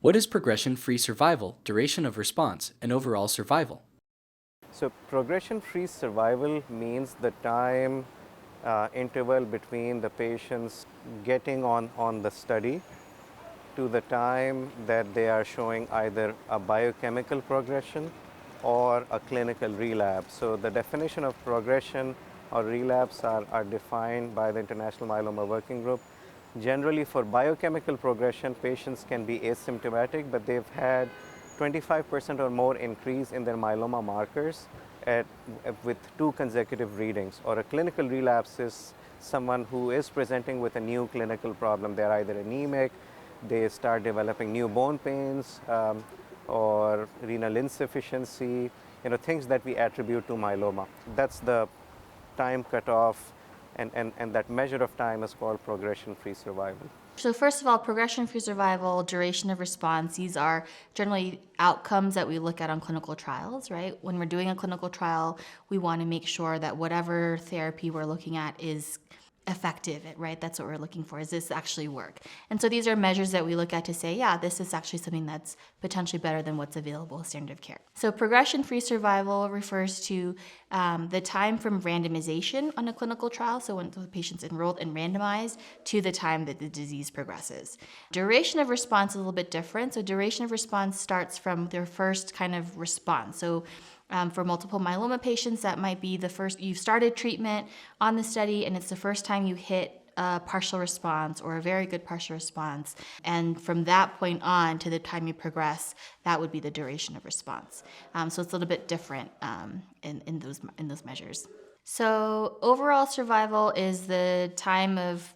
What is progression-free survival, duration of response, and overall survival? So progression-free survival means the time interval between the patients getting on the study to the time that they are showing either a biochemical progression or a clinical relapse. So the definition of progression or relapse are defined by the International Myeloma Working Group. Generally, for biochemical progression, patients can be asymptomatic, but they've had 25% or more increase in their myeloma markers with 2 consecutive readings. Or a clinical relapse is someone who is presenting with a new clinical problem. They're either anemic, they start developing new bone pains, or renal insufficiency, things that we attribute to myeloma. That's the time cutoff, and that measure of time is called progression-free survival. So first of all, progression-free survival, duration of response, these are generally outcomes that we look at on clinical trials, right? When we're doing a clinical trial, we want to make sure that whatever therapy we're looking at is effective, right? That's what we're looking for. Does this actually work? And so these are measures that we look at to say, yeah, this is actually something that's potentially better than what's available as standard of care. So progression-free survival refers to the time from randomization on a clinical trial, so when the patient's enrolled and randomized, to the time that the disease progresses. Duration of response is a little bit different. So duration of response starts from their first kind of response. So for multiple myeloma patients, that might be the first, you've started treatment on the study and it's the first time you hit a partial response or a very good partial response. And from that point on to the time you progress, that would be the duration of response. So it's a little bit different in those measures. So overall survival is the time of,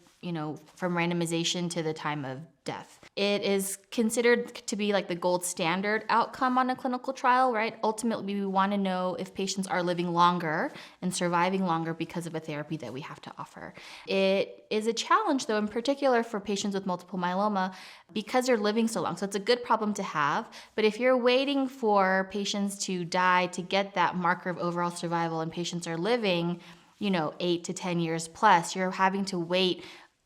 from randomization to the time of death. It is considered to be like the gold standard outcome on a clinical trial, right? Ultimately, we want to know if patients are living longer and surviving longer because of a therapy that we have to offer. It is a challenge, though, in particular for patients with multiple myeloma because they're living so long. So it's a good problem to have. But if you're waiting for patients to die to get that marker of overall survival and patients are living, 8 to 10 years plus, you're having to wait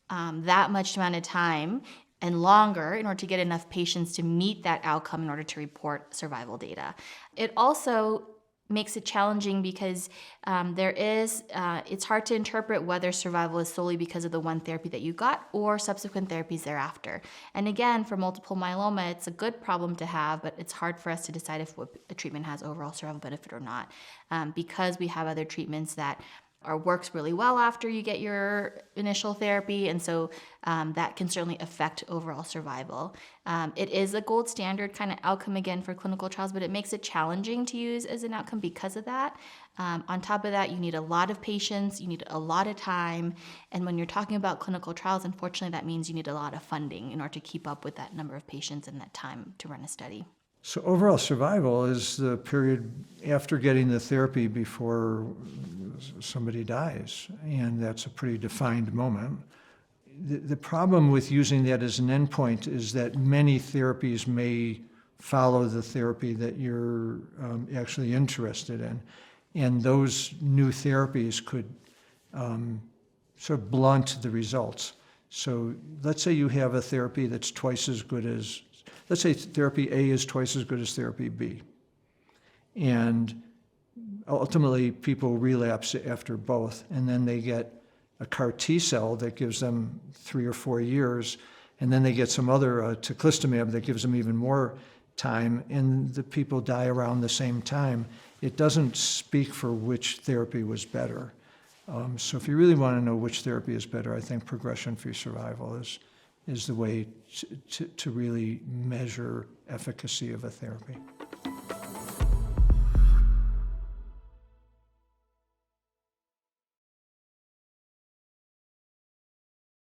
that much amount of time and longer in order to get enough patients to meet that outcome in order to report survival data. It also makes it challenging because it's hard to interpret whether survival is solely because of the one therapy that you got or subsequent therapies thereafter. And again, for multiple myeloma, it's a good problem to have, but it's hard for us to decide if a treatment has overall survival benefit or not, because we have other treatments that works really well after you get your initial therapy, and so that can certainly affect overall survival. It is a gold standard kind of outcome again for clinical trials, but it makes it challenging to use as an outcome because of that. On top of that, you need a lot of patients, you need a lot of time, and when you're talking about clinical trials, unfortunately, that means you need a lot of funding in order to keep up with that number of patients and that time to run a study. So overall survival is the period after getting the therapy before somebody dies, and that's a pretty defined moment. The problem with using that as an endpoint is that many therapies may follow the therapy that you're actually interested in, and those new therapies could sort of blunt the results. So let's say you have a therapy that's twice as good as, let's say therapy A is twice as good as therapy B. And ultimately, people relapse after both, and then they get a CAR T cell that gives them 3 or 4 years, and then they get some other teclistamab that gives them even more time, and the people die around the same time. It doesn't speak for which therapy was better. So if you really want to know which therapy is better, I think progression-free survival is the way to really measure efficacy of a therapy.